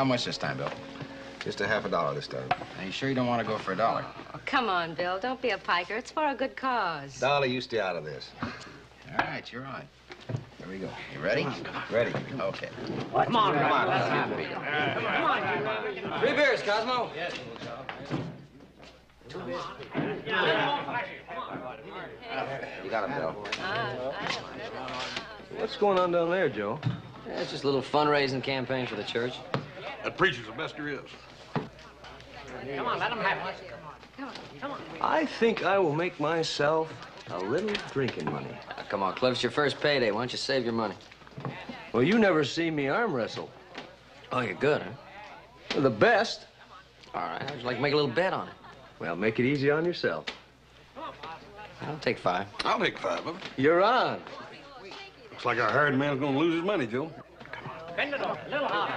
much this time, Bill? Just a $50 this time. Are you sure you don't want to go for $1? Oh, come on, Bill. Don't be a piker. It's for a good cause. Dolly, you stay out of this. All right, you're on. Here we go. You ready? Come on. Ready. Okay. Come on, Come on. Come on. 3 beers, Cosmo. Yes. You got him, Bill. What's going on down there, Joe? Yeah, it's just a little fundraising campaign for the church. That preacher's the best there is. Come on, let him have it. Come on, come on. I think I will make myself a little drinking money. Come on, Cliff, it's your first payday. Why don't you save your money? Well, you never see me arm wrestle. Oh, you're good, huh? Well, the best. All right, how'd you like to make a little bet on it? Well, make it easy on yourself. I'll take 5. I'll take 5 of it. You're on. Looks like our hired man's gonna lose his money, Joe. Bend it over, a little harder.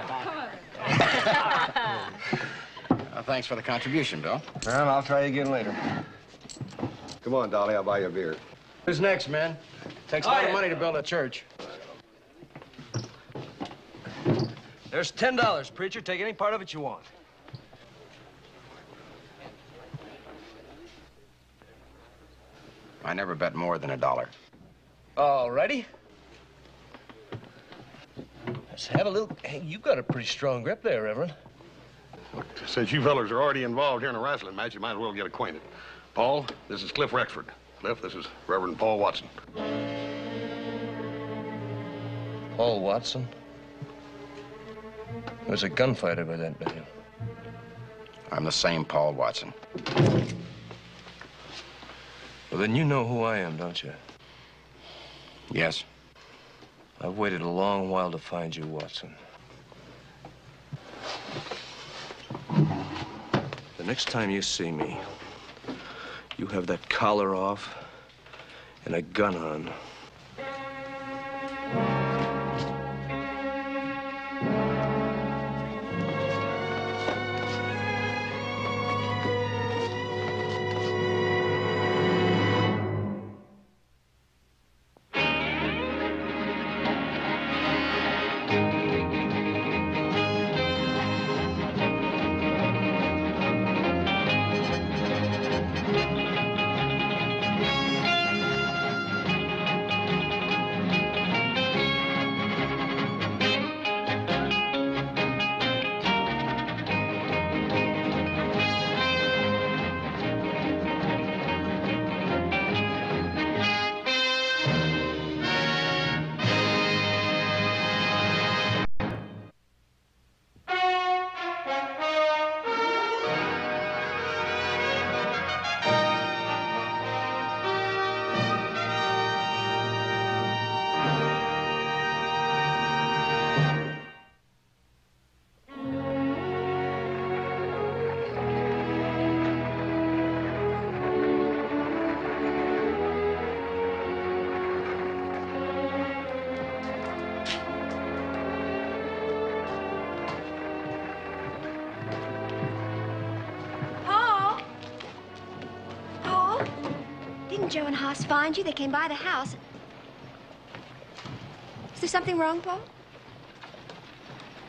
Well, thanks for the contribution, Bill. Well, I'll try again later. Come on, Dolly, I'll buy you a beer. Who's next, man? Takes a lot of money to build a church. There's $10, preacher. Take any part of it you want. I never bet more than $1. All righty. Let's have a little... Hey, you got a pretty strong grip there, Reverend. Since you fellers are already involved here in a wrestling match, you might as well get acquainted. Paul, this is Cliff Rexford. Cliff, this is Reverend Paul Watson. Paul Watson? He was a gunfighter by that name. I'm the same Paul Watson. Well, then you know who I am, don't you? Yes. I've waited a long while to find you, Watson. The next time you see me, you have that collar off and a gun on. Joe and Haas find you? They came by the house. Is there something wrong, Paul?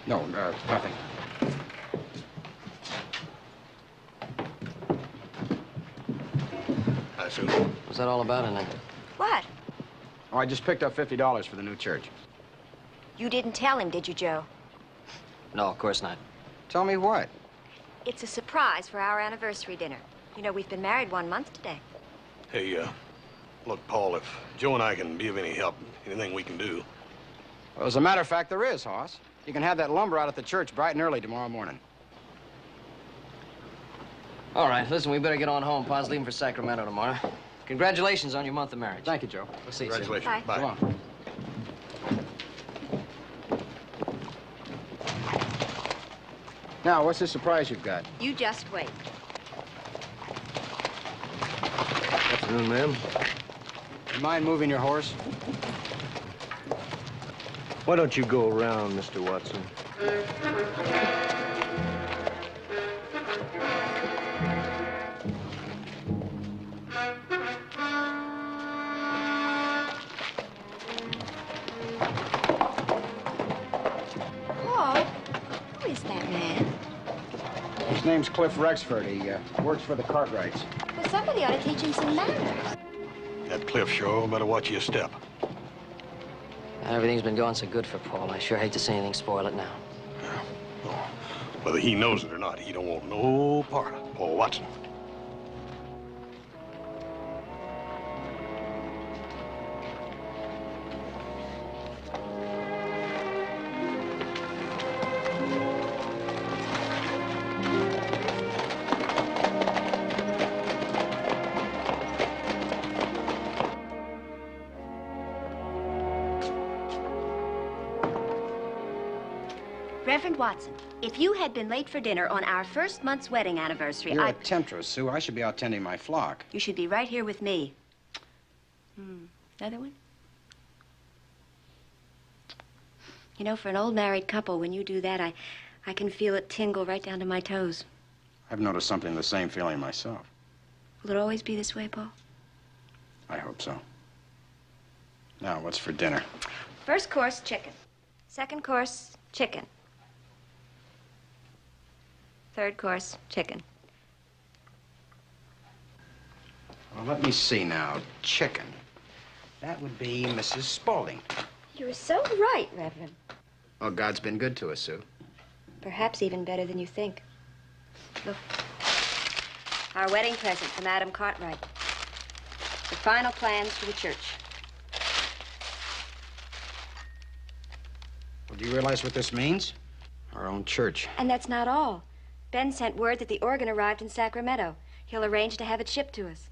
No, nothing. Hi, Sue. What's that all about, Annette? What? Oh, I just picked up $50 for the new church. You didn't tell him, did you, Joe? No, of course not. Tell me what? It's a surprise for our anniversary dinner. You know, we've been married 1 month today. Hey, look, Paul, if Joe and I can be of any help, anything we can do. Well, as a matter of fact, there is, Hoss. You can have that lumber out at the church bright and early tomorrow morning. All right, listen, we better get on home. Pa's leaving for Sacramento tomorrow. Congratulations on your month of marriage. Thank you, Joe. We'll see you soon. Congratulations. Bye. Go on. Now, what's this surprise you've got? You just wait. Afternoon, ma'am. You mind moving your horse? Why don't you go around, Mr. Watson? Paul, who is that man? name's Cliff Rexford. He works for the Cartwrights. Well, somebody ought to teach him some manners. That Cliff sure better watch your step. Everything's been going so good for Paul. I sure hate to see anything spoil it now. Yeah. Well, whether he knows it or not, he don't want no part of Paul Watson. Reverend Watson, if you had been late for dinner on our first month's wedding anniversary, You're a temptress, Sue. I should be out tending my flock. You should be right here with me. Another one? You know, for an old married couple, when you do that, I can feel it tingle right down to my toes. I've noticed something the same feeling myself. Will it always be this way, Paul? I hope so. Now, what's for dinner? First course, chicken. Second course, chicken. Third course, chicken. Well, let me see now. Chicken. That would be Mrs. Spaulding. You're so right, Reverend. Well, God's been good to us, Sue. Perhaps even better than you think. Look. Our wedding present from Adam Cartwright. The final plans for the church. Well, do you realize what this means? Our own church. And that's not all. Ben sent word that the organ arrived in Sacramento. He'll arrange to have it shipped to us.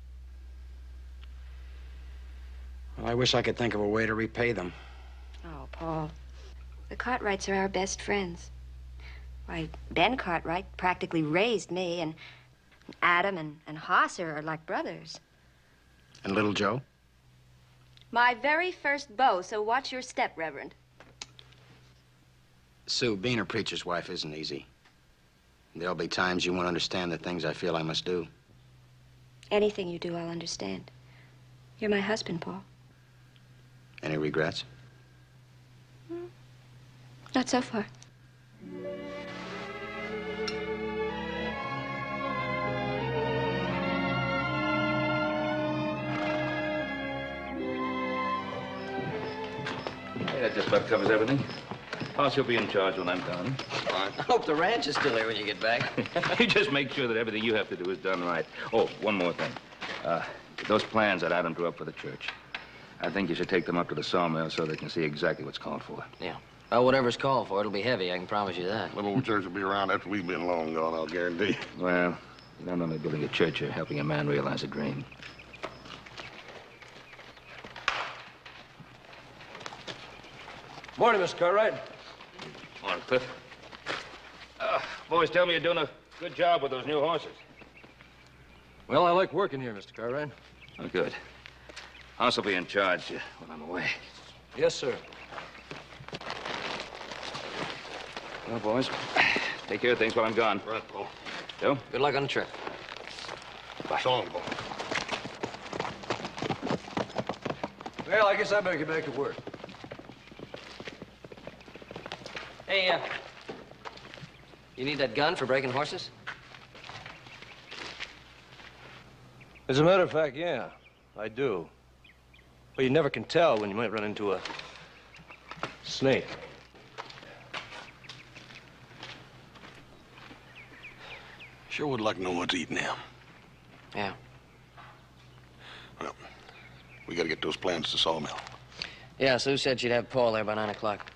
Well, I wish I could think of a way to repay them. Oh, Paul. The Cartwrights are our best friends. Why, Ben Cartwright practically raised me, and Adam and Hoss are like brothers. And little Joe? My very first beau, so watch your step, Reverend. Sue, being a preacher's wife isn't easy. There'll be times you won't understand the things I feel I must do. Anything you do, I'll understand. You're my husband, Paul. Any regrets? Not so far. Hey, that just about covers everything. Hoss, you'll be in charge when I'm gone. I hope the ranch is still here when you get back. You just make sure that everything you have to do is done right. Oh, one more thing. Those plans that Adam drew up for the church, I think you should take them up to the sawmill so they can see exactly what's called for. Yeah. Well, whatever's called for, it'll be heavy. I can promise you that. Little old church will be around after we've been long gone, I'll guarantee. Well, you're not only building a church, you're helping a man realize a dream. Morning, Mr. Cartwright. Morning, Cliff. Boys tell me you're doing a good job with those new horses. Well, I like working here, Mr. Cartwright. Oh, good. Hoss will be in charge when I'm away. Yes, sir. Well, boys, take care of things while I'm gone. Right, Paul. Joe? Good luck on the trip. Bye. So long, Paul. Well, I guess I better get back to work. Hey, you need that gun for breaking horses? As a matter of fact, yeah, I do. But you never can tell when you might run into a snake. Sure would like to know what's eating him. Yeah. Well, we gotta get those plans to the sawmill. Yeah, Sue said she'd have Paul there by 9 o'clock.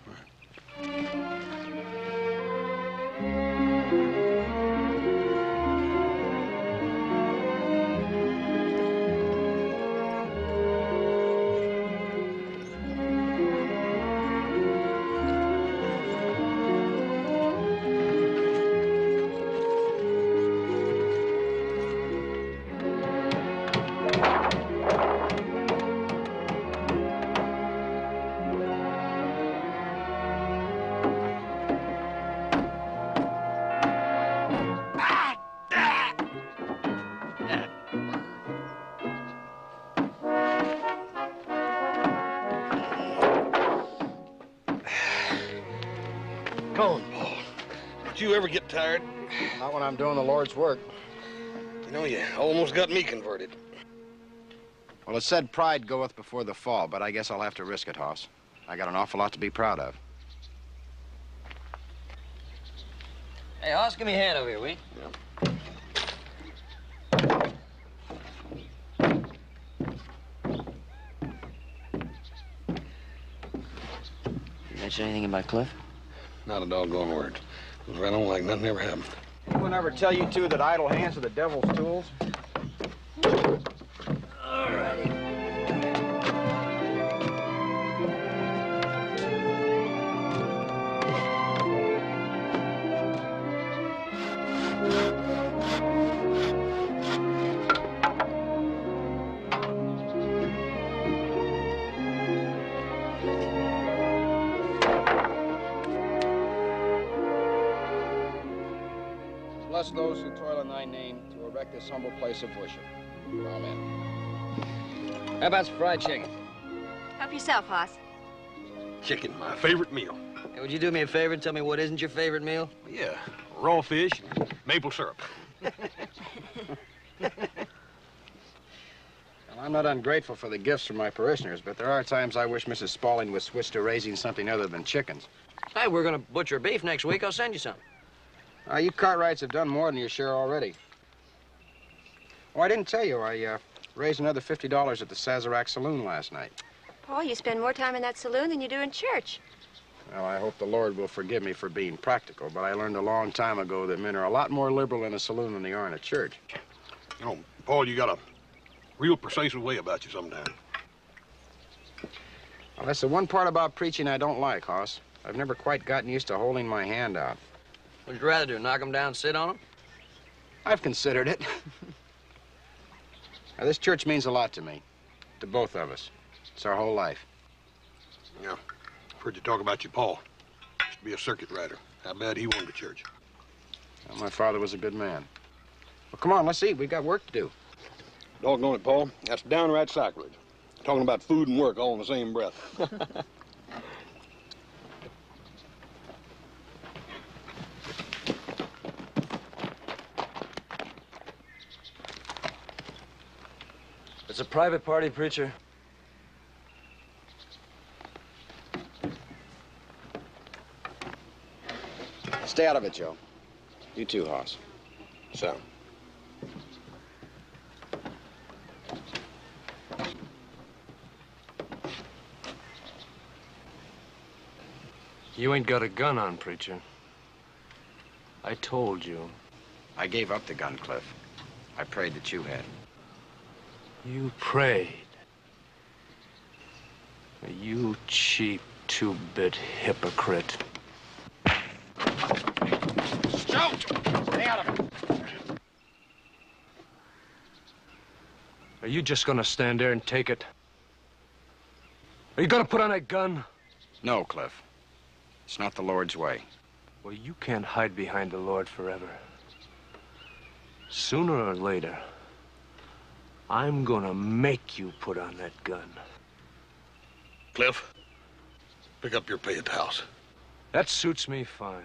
you ever get tired? Not when I'm doing the Lord's work. You know, you almost got me converted. Well, it said pride goeth before the fall, but I guess I'll have to risk it, Hoss. I got an awful lot to be proud of. Hey, Hoss, give me a hand over here, will you? You mention anything about Cliff? Not a doggone word. Goes right on like nothing ever happened. Anyone ever tell you two that idle hands are the devil's tools? Bless those who toil in thy name to erect this humble place of worship. Amen. How about some fried chicken? Help yourself, Hoss. Chicken, my favorite meal. Hey, would you do me a favor and tell me what isn't your favorite meal? Yeah, raw fish and maple syrup. Well, I'm not ungrateful for the gifts from my parishioners, but there are times I wish Mrs. Spaulding would switch to raising something other than chickens. Hey, we're gonna butcher beef next week. I'll send you some. You Cartwrights have done more than your share already. Oh, I didn't tell you, I raised another $50 at the Sazerac Saloon last night. Paul, you spend more time in that saloon than you do in church. Well, I hope the Lord will forgive me for being practical, but I learned a long time ago that men are a lot more liberal in a saloon than they are in a church. You know, Paul, you got a real persuasive way about you sometimes. Well, that's the one part about preaching I don't like, Hoss. I've never quite gotten used to holding my hand out. What'd you rather do, knock them down and sit on them? I've considered it. Now, this church means a lot to me, to both of us. It's our whole life. Yeah, I've heard you talk about your Paul. Used to be a circuit rider. How bad he wanted the church. Well, my father was a good man. Well, come on, let's eat. We've got work to do. Doggone it, Paul. That's downright sacrilege. Talking about food and work all in the same breath. It's a private party, preacher. Stay out of it, Joe. You too, Hoss. So, You ain't got a gun on, preacher. I told you. I gave up the gun, Cliff. I prayed that you had. You prayed. You cheap two-bit hypocrite. Joe! Stay out of it! Are you just gonna stand there and take it? Are you gonna put on that gun? No, Cliff. It's not the Lord's way. Well, you can't hide behind the Lord forever. Sooner or later, I'm gonna make you put on that gun. Cliff, pick up your pay at the house. That suits me fine.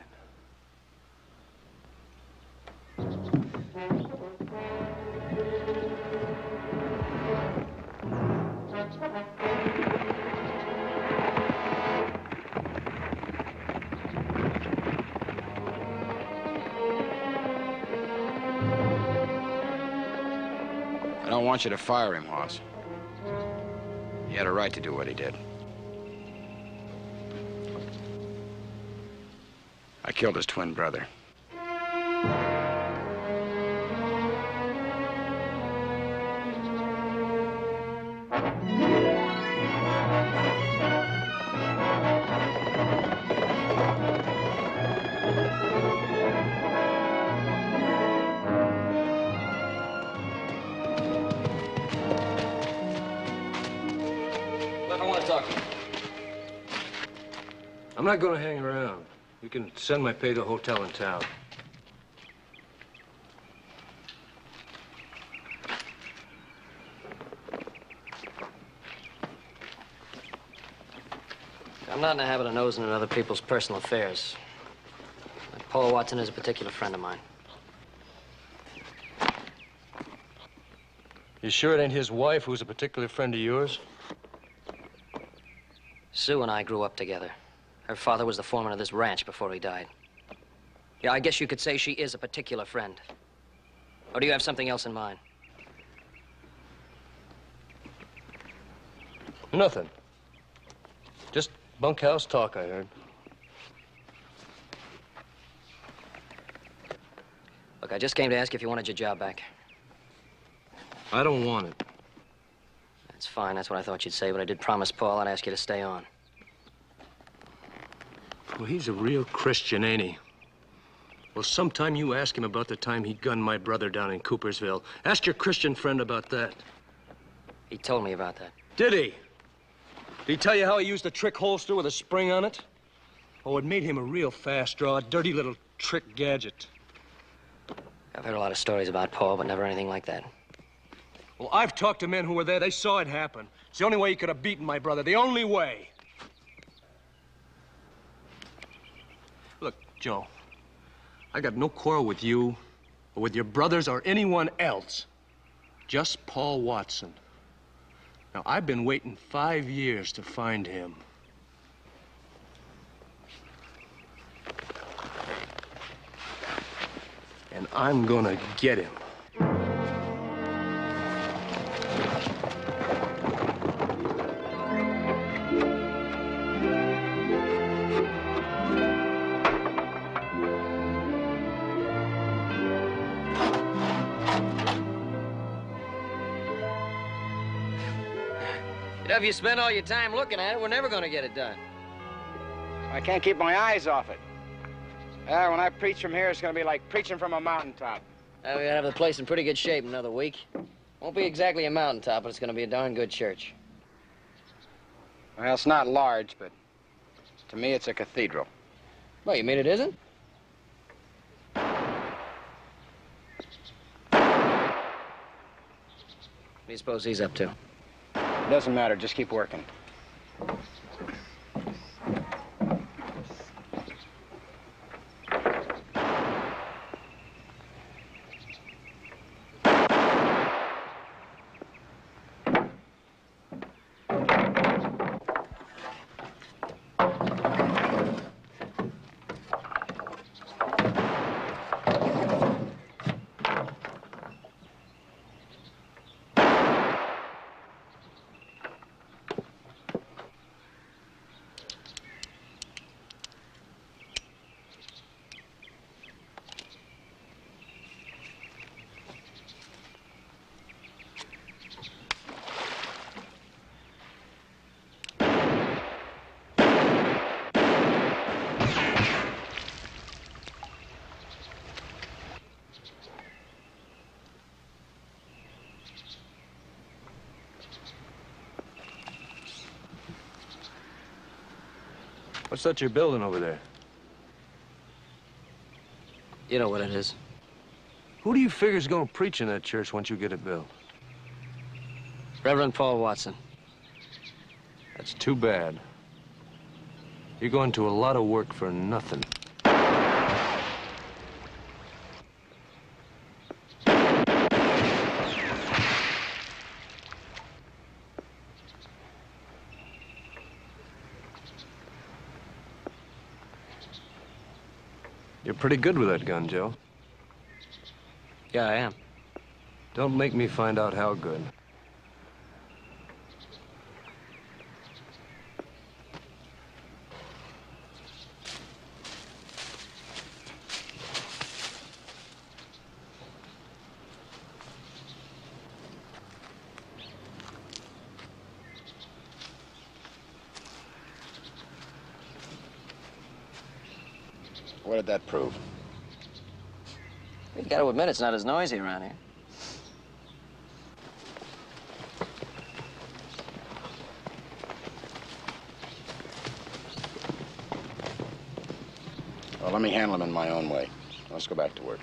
I don't want you to fire him, Hoss. He had a right to do what he did. I killed his twin brother. Look, I want to talk to you. I'm not gonna hang around. You can send my pay to a hotel in town. I'm not in the habit of nosing in other people's personal affairs. Paul Watson is a particular friend of mine. You sure it ain't his wife who's a particular friend of yours? Sue and I grew up together. Her father was the foreman of this ranch before he died. Yeah, I guess you could say she is a particular friend. Or do you have something else in mind? Nothing. Just bunkhouse talk, I heard. Look, I just came to ask if you wanted your job back. I don't want it. That's fine, that's what I thought you'd say, but I did promise Paul I'd ask you to stay on. Well, he's a real Christian, ain't he? Well, sometime you ask him about the time he gunned my brother down in Coopersville. Ask your Christian friend about that. He told me about that. Did he? Did he tell you how he used a trick holster with a spring on it? Oh, it made him a real fast draw, a dirty little trick gadget. I've heard a lot of stories about Paul, but never anything like that. Well, I've talked to men who were there. They saw it happen. It's the only way he could have beaten my brother. The only way. Look, Joe, I got no quarrel with you or with your brothers or anyone else. Just Paul Watson. Now, I've been waiting 5 years to find him. And I'm gonna get him. If you spend all your time looking at it, we're never gonna get it done. I can't keep my eyes off it. When I preach from here, it's gonna be like preaching from a mountaintop. We're gonna have the place in pretty good shape in another week. Won't be exactly a mountaintop, but it's gonna be a darn good church. Well, it's not large, but to me, it's a cathedral. Well, you mean it isn't? What do you suppose he's up to? Doesn't matter, just keep working. What's that you're building over there? You know what it is. Who do you figure's gonna preach in that church once you get it built? Reverend Paul Watson. That's too bad. You're going to a lot of work for nothing. You're pretty good with that gun, Joe. Yeah, I am. Don't make me find out how good. What did that prove? You gotta admit it's not as noisy around here. Well, let me handle him in my own way. Let's go back to work.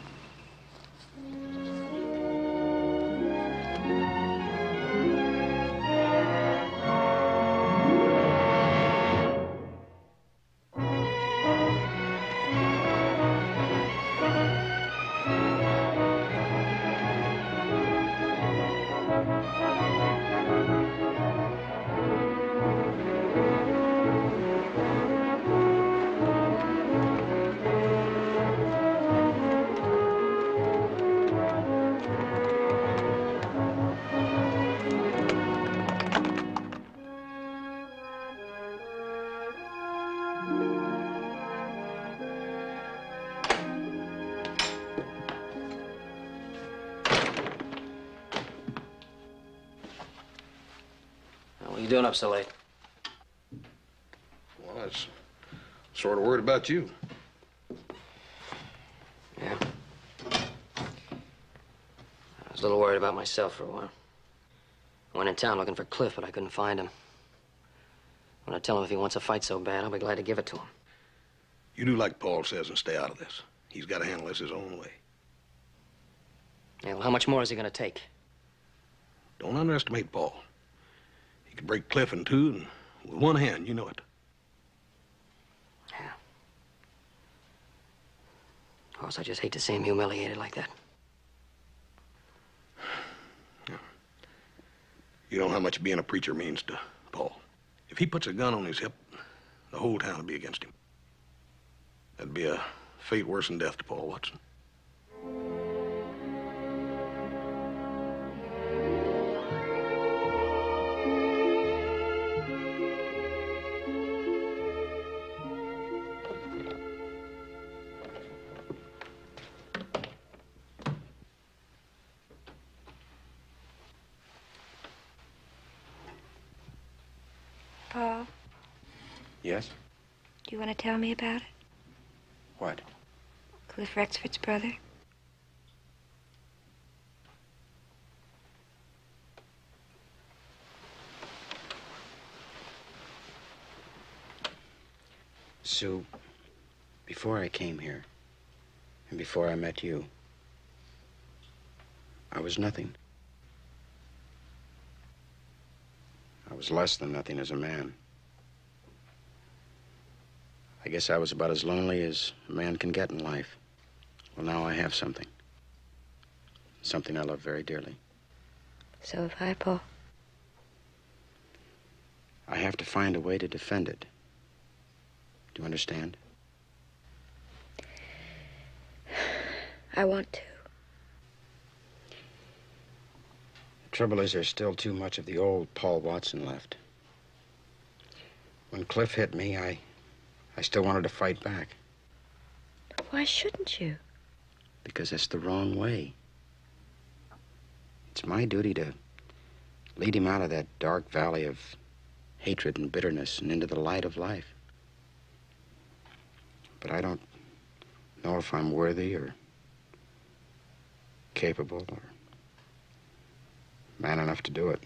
you doing up so late? Well, I was sort of worried about you. Yeah. I was a little worried about myself for a while. I went in town looking for Cliff, but I couldn't find him. When I tell him if he wants a fight so bad, I'll be glad to give it to him. You do like Paul says and stay out of this. He's got to handle this his own way. Yeah, well, how much more is he gonna take? Don't underestimate Paul. He could break Cliff in two, and with one hand, you know it. Yeah. Of course, I just hate to see him humiliated like that. Yeah. You know how much being a preacher means to Paul. If he puts a gun on his hip, the whole town will be against him. That'd be a fate worse than death to Paul Watson. Paul, Yes? do you want to tell me about it? What? Cliff Rexford's brother? Sue, before I came here, and before I met you, I was nothing. I was less than nothing as a man. I guess I was about as lonely as a man can get in life. Well, now I have something. Something I love very dearly. So have I, Paul. I have to find a way to defend it. Do you understand? I want to. The trouble is there's still too much of the old Paul Watson left. When Cliff hit me, I still wanted to fight back. Why shouldn't you? Because it's the wrong way. It's my duty to lead him out of that dark valley of hatred and bitterness and into the light of life. But I don't know if I'm worthy or capable or man enough to do it.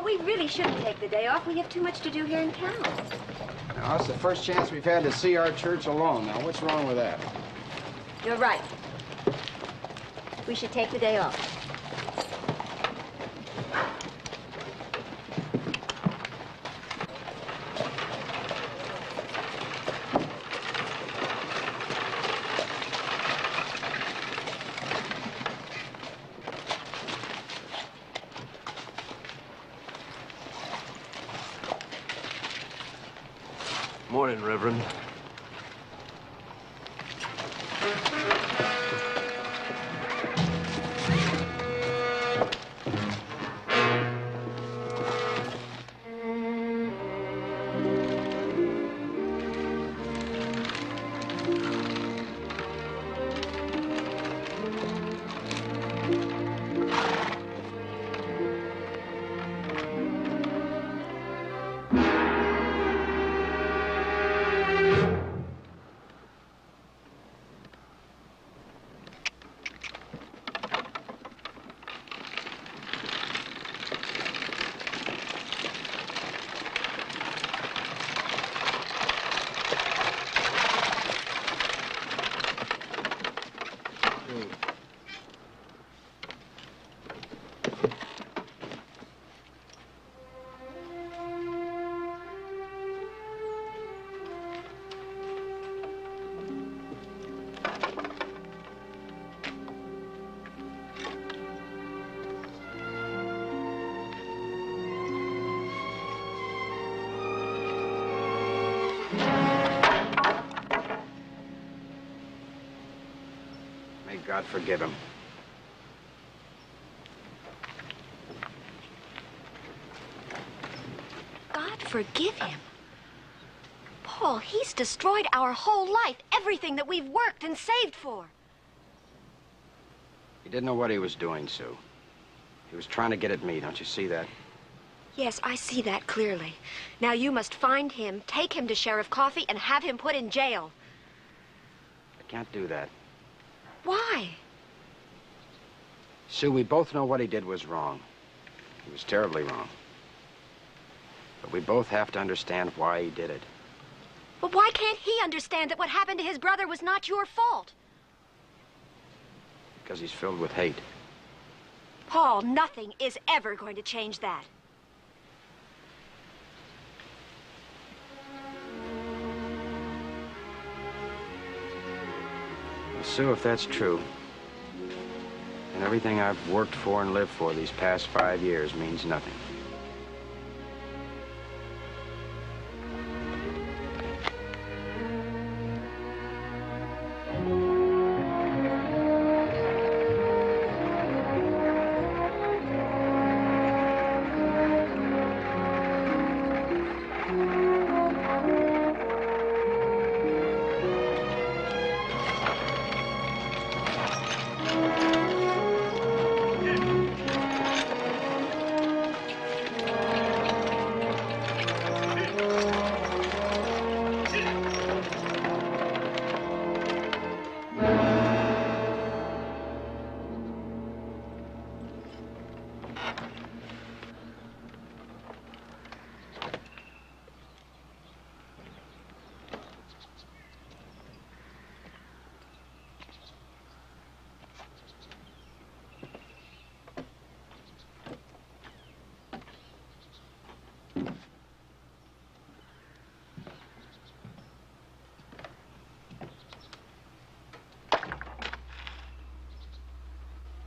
We really shouldn't take the day off. We have too much to do here in town. Now, it's the first chance we've had to see our church alone. Now, what's wrong with that? You're right. We should take the day off. Morning, Reverend. May God forgive him. God forgive him. Paul, he's destroyed our whole life, everything that we've worked and saved for. He didn't know what he was doing, Sue. He was trying to get at me, don't you see that? Yes, I see that clearly. Now you must find him, take him to Sheriff Coffey, and have him put in jail. I can't do that. Why? Sue, we both know what he did was wrong. He was terribly wrong. But we both have to understand why he did it. But why can't he understand that what happened to his brother was not your fault? Because he's filled with hate. Paul, nothing is ever going to change that. Well, Sue, if that's true, then everything I've worked for and lived for these past 5 years means nothing.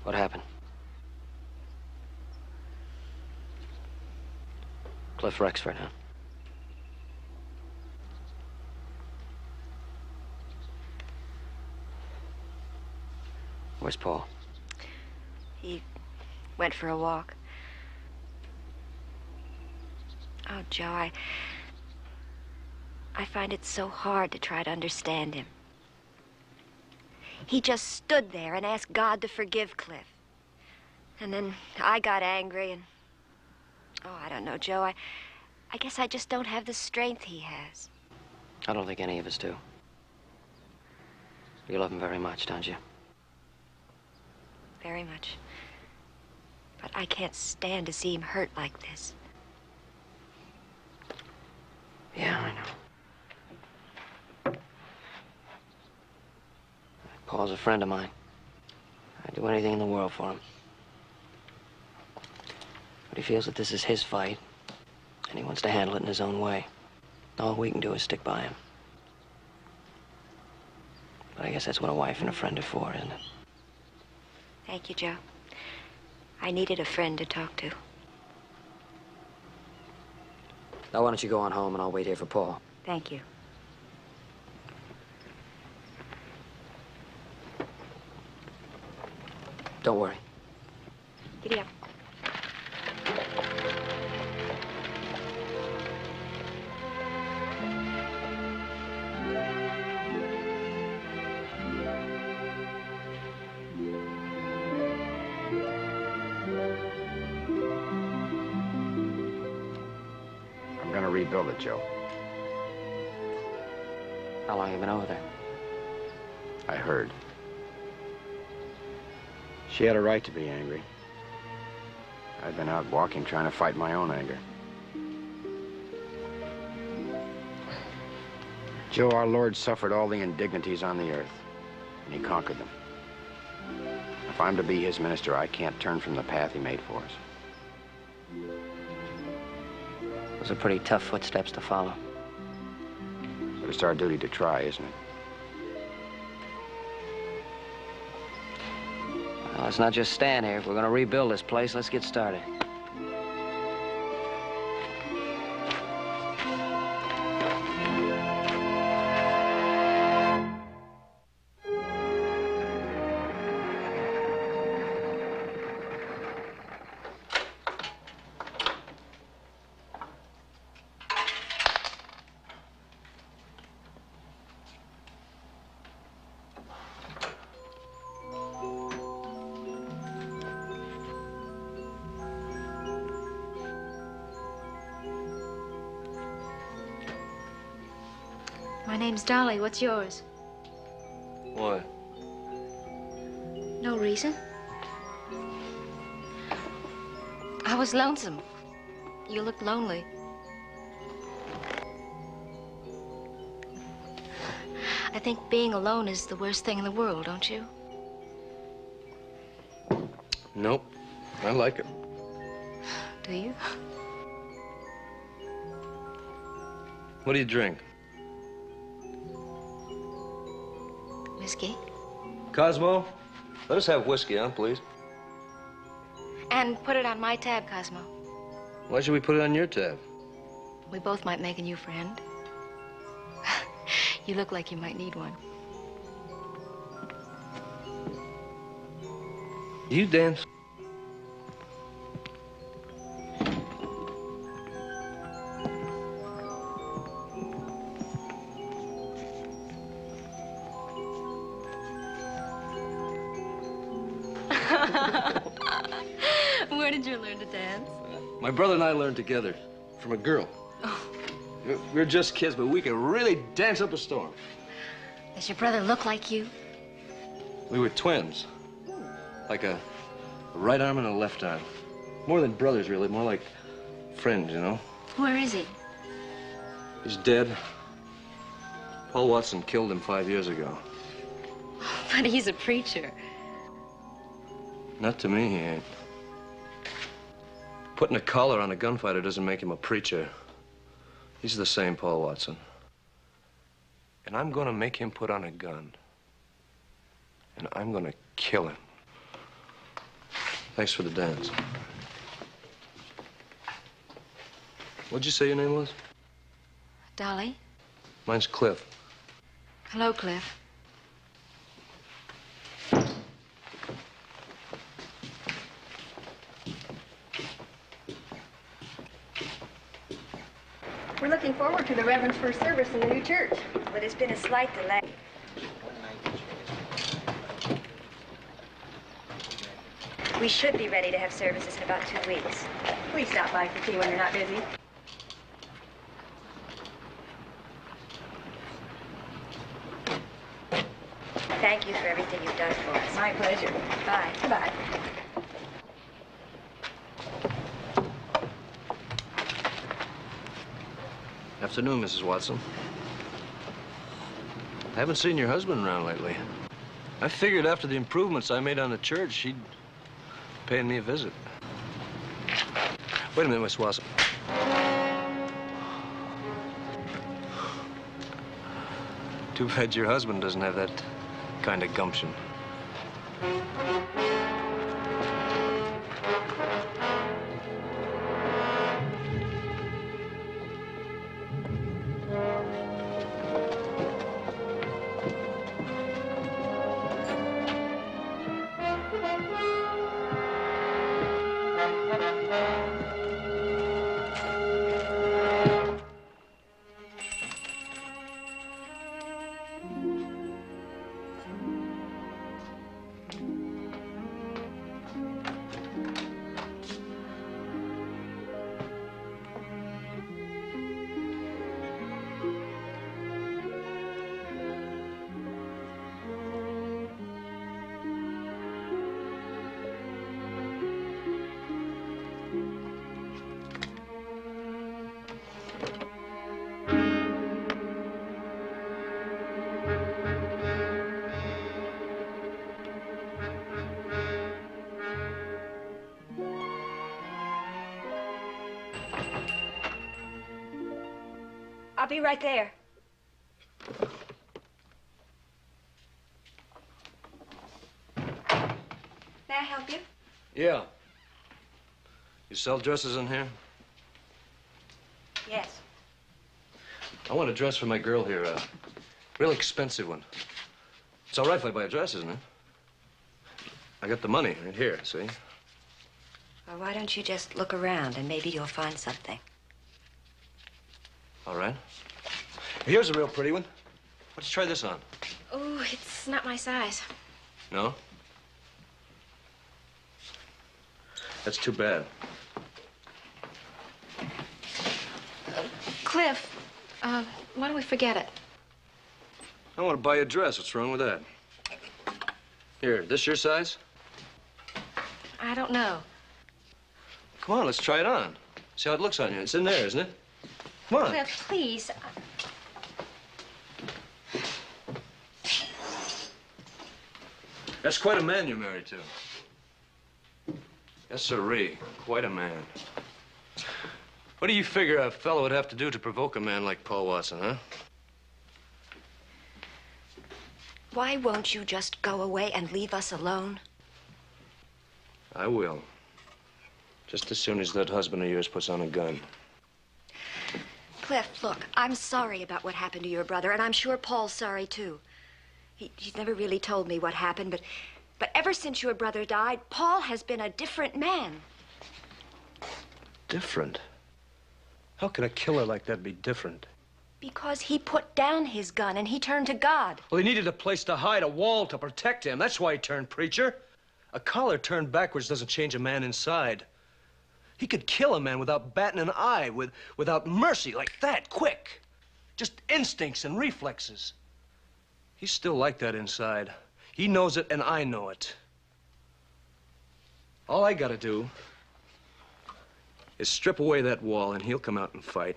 What happened? Cliff Rexford, huh? Where's Paul? He went for a walk. Oh, Joe, I find it so hard to try to understand him. He just stood there and asked God to forgive Cliff. And then I got angry and... Oh, I don't know, Joe. I guess I just don't have the strength he has. I don't think any of us do. You love him very much, don't you? Very much. But I can't stand to see him hurt like this. Yeah, I know. Paul's a friend of mine. I'd do anything in the world for him. But he feels that this is his fight, and he wants to handle it in his own way. All we can do is stick by him. But I guess that's what a wife and a friend are for, isn't it? Thank you, Joe. I needed a friend to talk to. Now, why don't you go on home, and I'll wait here for Paul. Thank you. Don't worry. Giddy up. I'm gonna rebuild it, Joe. How long have you been over there? I heard. She had a right to be angry. I'd been out walking trying to fight my own anger. Joe, our Lord suffered all the indignities on the earth, and he conquered them. If I'm to be his minister, I can't turn from the path he made for us. Those are pretty tough footsteps to follow. But it's our duty to try, isn't it? Well, let's not just stand here. If we're gonna rebuild this place, let's get started. My name's Dolly. What's yours? Why? No reason. I was lonesome. You looked lonely. I think being alone is the worst thing in the world, don't you? Nope. I like it. Do you? What do you drink? Whiskey? Cosmo, let us have whiskey, huh, please? And put it on my tab, Cosmo. Why should we put it on your tab? We both might make a new friend. You look like you might need one. Do you dance? Where did you learn to dance? My brother and I learned together from a girl. Oh. We're just kids, but we can really dance up a storm. Does your brother look like you? We were twins. Like a right arm and a left arm. More than brothers, really. More like friends, you know? Where is he? He's dead. Paul Watson killed him 5 years ago. But he's a preacher. Not to me, he ain't. Putting a collar on a gunfighter doesn't make him a preacher. He's the same Paul Watson. And I'm gonna make him put on a gun. And I'm gonna kill him. Thanks for the dance. What'd you say your name was? Dolly? Mine's Cliff. Hello, Cliff. We're looking forward to the Reverend's first service in the new church. But there's been a slight delay. We should be ready to have services in about 2 weeks. Please stop by for tea when you're not busy. Thank you for everything you've done for us. My pleasure. Bye. Goodbye. Afternoon, Mrs. Watson. I haven't seen your husband around lately. I figured after the improvements I made on the church, he'd pay me a visit. Wait a minute, Miss Watson. Too bad your husband doesn't have that kind of gumption. be right there. May I help you? Yeah. You sell dresses in here? Yes. I want a dress for my girl here, a real expensive one. It's all right if I buy a dress, isn't it? I got the money right here, see? Well, why don't you just look around and maybe you'll find something. All right. Here's a real pretty one. Why don't you try this on? Oh, it's not my size. No? That's too bad. Cliff, why don't we forget it? I want to buy you a dress. What's wrong with that? Here, this your size? I don't know. Come on, let's try it on. See how it looks on you. It's in there, isn't it? Come on. Cliff, please. That's quite a man you're married to. Yes, sirree. Quite a man. What do you figure a fellow would have to do to provoke a man like Paul Watson, huh? Why won't you just go away and leave us alone? I will. Just as soon as that husband of yours puts on a gun. Cliff, look, I'm sorry about what happened to your brother, and I'm sure Paul's sorry, too. He's never really told me what happened, but ever since your brother died, Paul has been a different man. Different? How can a killer like that be different? Because he put down his gun and he turned to God. Well, he needed a place to hide, a wall to protect him. That's why he turned preacher. A collar turned backwards doesn't change a man inside. He could kill a man without batting an eye, without mercy, like that, quick. Just instincts and reflexes. He's still like that inside. He knows it, and I know it. All I gotta do is strip away that wall, and he'll come out and fight.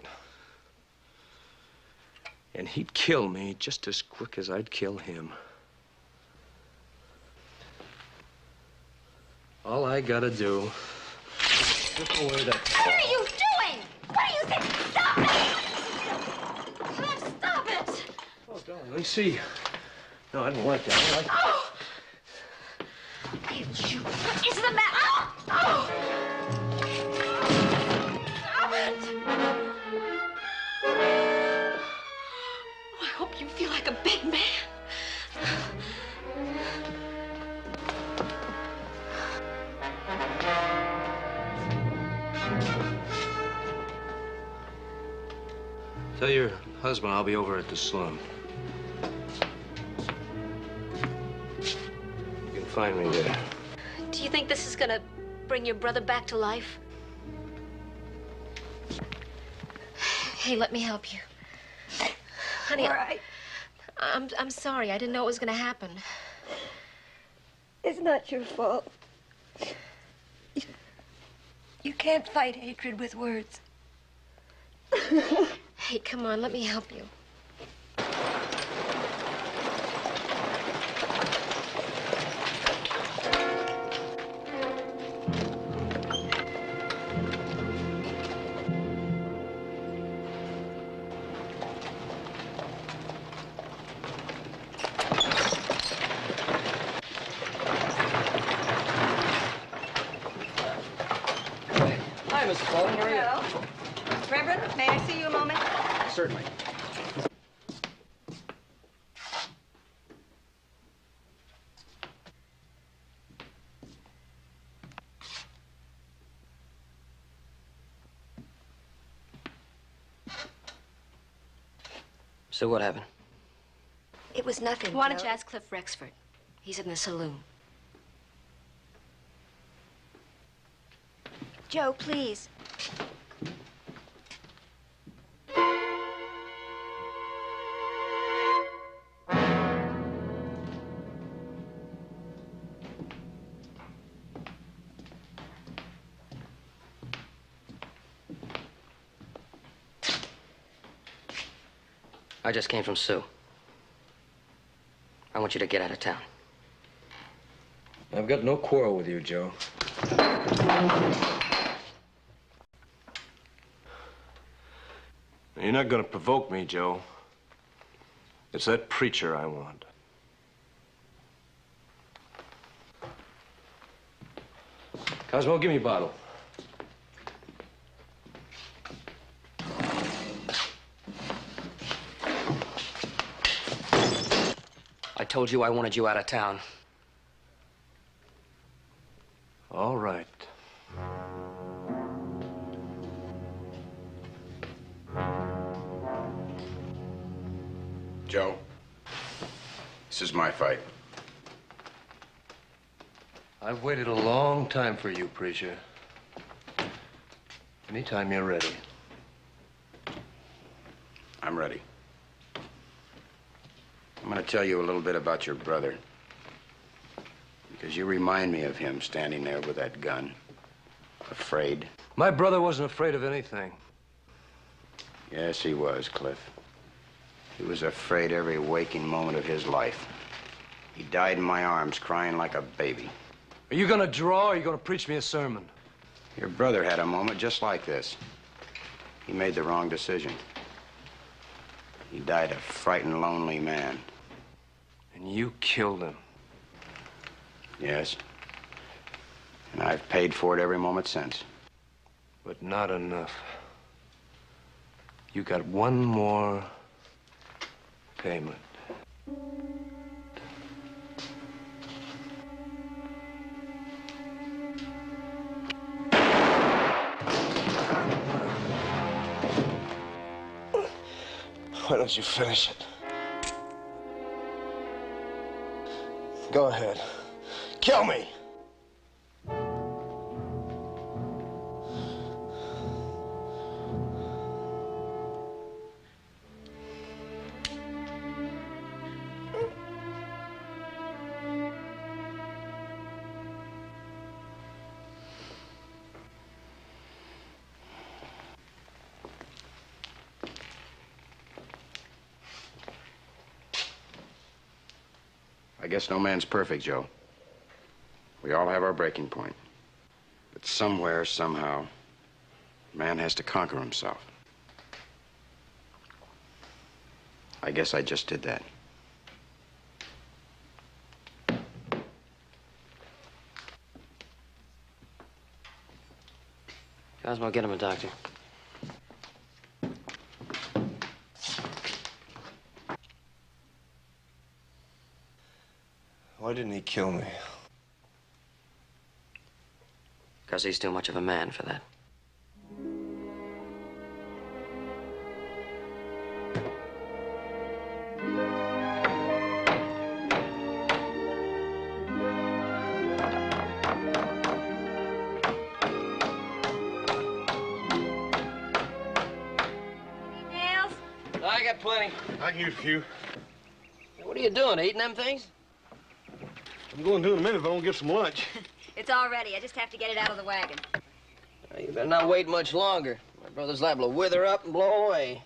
And he'd kill me just as quick as I'd kill him. All I gotta do is strip away that wall. What are you doing? What are you saying? Stop it! Cliff, stop it! Oh, darling, let me see. No, I don't like that. I like that. Oh! Hey, shoot. What is the matter? Oh! Oh! Stop it! Oh, I hope you feel like a big man. Tell your husband I'll be over at the saloon. You can find me there. Do you think this is gonna bring your brother back to life? Hey, let me help you. Honey, All right. I'm sorry. I didn't know it was gonna happen. It's not your fault. You can't fight hatred with words. Hey, come on, let me help you. Hi, Mrs. Fulton. How are you? Hello. Reverend, may I see you a moment? Certainly. So what happened? It was nothing. Why don't Joe. you ask Cliff Rexford? He's in the saloon. Joe, please. I just came from Sue. I want you to get out of town. I've got no quarrel with you, Joe. You're not gonna provoke me, Joe. It's that preacher I want. Cosmo, give me a bottle. I told you I wanted you out of town. All right. Joe, this is my fight. I've waited a long time for you, preacher. Anytime you're ready. I'm ready. I'm going to tell you a little bit about your brother. Because you remind me of him standing there with that gun, afraid. My brother wasn't afraid of anything. Yes, he was, Cliff. He was afraid every waking moment of his life. He died in my arms, crying like a baby. Are you gonna draw, or are you gonna preach me a sermon? Your brother had a moment just like this. He made the wrong decision. He died a frightened, lonely man. And you killed him. Yes. And I've paid for it every moment since. But not enough. You got one more payment. Why don't you finish it? Go ahead. Kill me! I guess no man's perfect, Joe. We all have our breaking point. But somewhere, somehow, man has to conquer himself. I guess I just did that. Cosmo, get him a doctor. Why didn't he kill me? Because he's too much of a man for that. Nails? I got plenty. I can use a few. What are you doing, eating them things? I'm going to in a minute if I don't get some lunch. It's all ready. I just have to get it out of the wagon. You better not wait much longer. My brother's liable to wither up and blow away.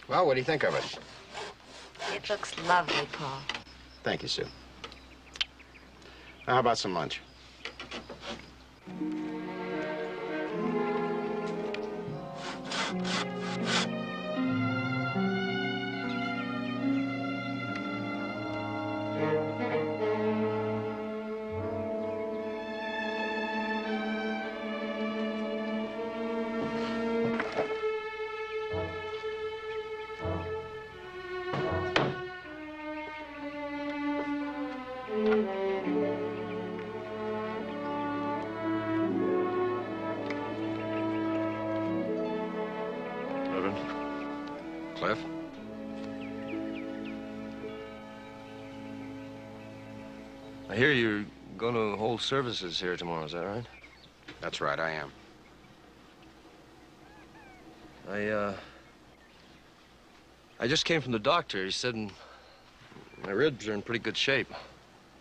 Well, what do you think of it? It looks lovely, Paul. Thank you, Sue. Now, how about some lunch? Cliff? I hear you're gonna hold services here tomorrow, is that right? That's right, I am. I just came from the doctor. He said my ribs are in pretty good shape.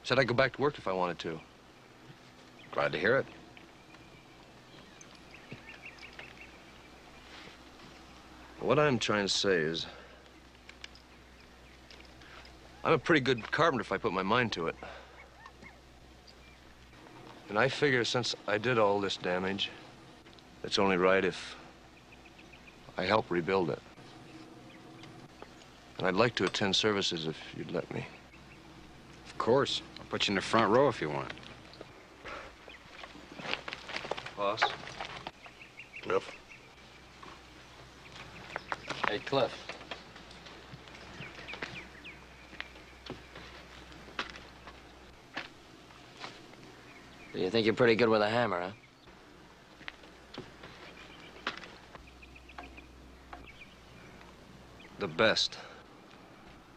Said I'd go back to work if I wanted to. Glad to hear it. What I'm trying to say is, I'm a pretty good carpenter if I put my mind to it. And I figure since I did all this damage, it's only right if I help rebuild it. And I'd like to attend services if you'd let me. Of course. I'll put you in the front row if you want. Boss? Cliff. Hey, Cliff. You think you're pretty good with a hammer, huh? The best.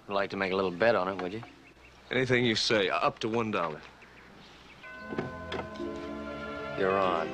You'd like to make a little bet on it, would you? Anything you say, up to $1. You're on.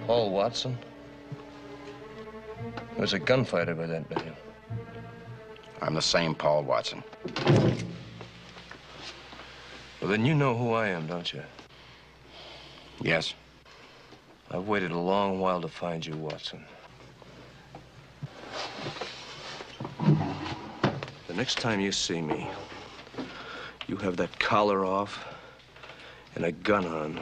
Paul Watson? There was a gunfighter by that name. I'm the same Paul Watson. Well, then you know who I am, don't you? Yes. I've waited a long while to find you, Watson. The next time you see me, you have that collar off and a gun on.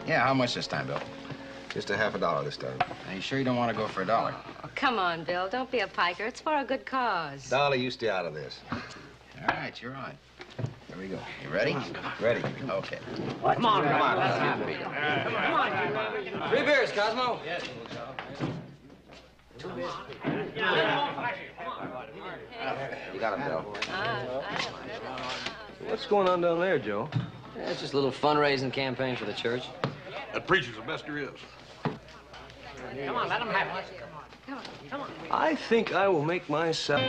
Yeah, how much this time, Bill? Just a half a dollar this time. Are you sure you don't want to go for $1? Oh, come on, Bill. Don't be a piker. It's for a good cause. Dolly, you stay out of this. All right, you're on. Here we go. You ready? Ready. Okay. Come on, Come on. Come on. 3 beers, Cosmo. Yes. You got him, Bill. What's going on down there, Joe? Yeah, it's just a little fundraising campaign for the church. That preacher's the best there is. Come on, let him have it. Come on. Come on. I think I will make myself...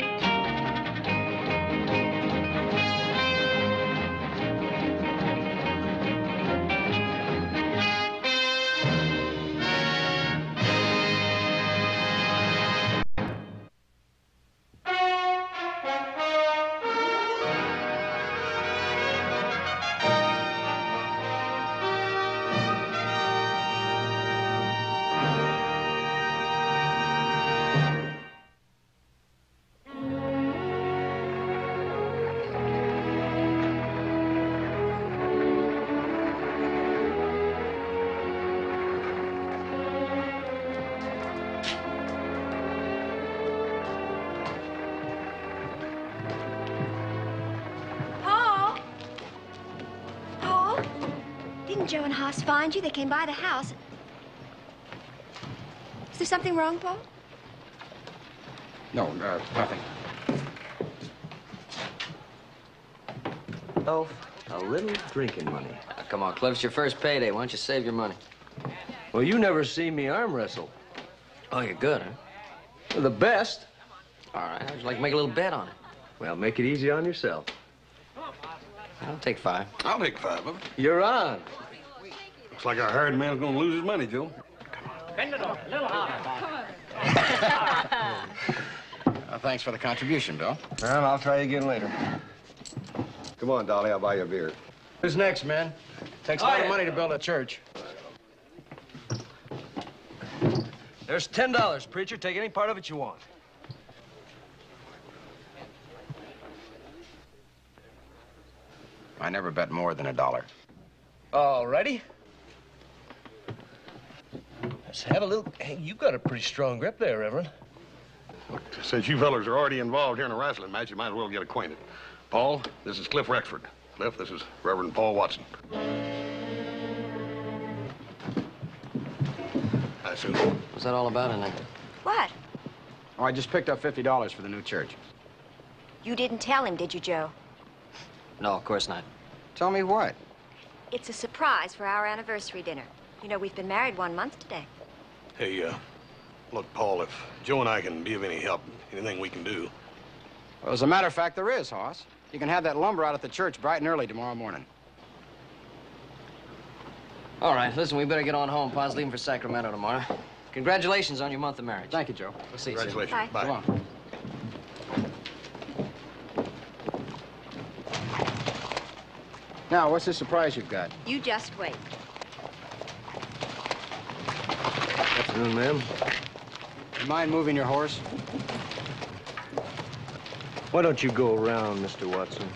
Didn't Joe and Haas find you? They came by the house. Is there something wrong, Paul? No, nothing. Oh, a little drinking money. Now, come on, Cliff, it's your first payday. Why don't you save your money? Well, you never see me arm wrestle. Oh, you're good, huh? Well, the best. All right, how'd you like to make a little bet on it? Well, make it easy on yourself. I'll take 5. I'll take 5 of it. You're on. Looks like our hired man's gonna lose his money, Joe. Bend it over, a little harder. Thanks for the contribution, Bill. Well, I'll try again later. Come on, Dolly, I'll buy you a beer. Who's next, man? Takes a lot of money to build a church. There's $10, preacher. Take any part of it you want. I never bet more than $1. All righty. Let's have a little... Hey, you got a pretty strong grip there, Reverend. Since you fellers are already involved here in a wrestling match, you might as well get acquainted. Paul, this is Cliff Rexford. Cliff, this is Reverend Paul Watson. Hi, Sue. What's that all about in there? What? Oh, I just picked up $50 for the new church. You didn't tell him, did you, Joe? No, of course not. Tell me what? It's a surprise for our anniversary dinner. You know, we've been married 1 month today. Hey, look, Paul, if Joe and I can be of any help, anything we can do. Well, as a matter of fact, there is, Hoss. You can have that lumber out at the church bright and early tomorrow morning. All right, listen, we better get on home. Pa's leaving for Sacramento tomorrow. Congratulations on your month of marriage. Thank you, Joe. We'll see you soon. Congratulations. Bye. Come on. Now, what's the surprise you've got? You just wait. Afternoon, ma'am. You mind moving your horse? Why don't you go around, Mr. Watson?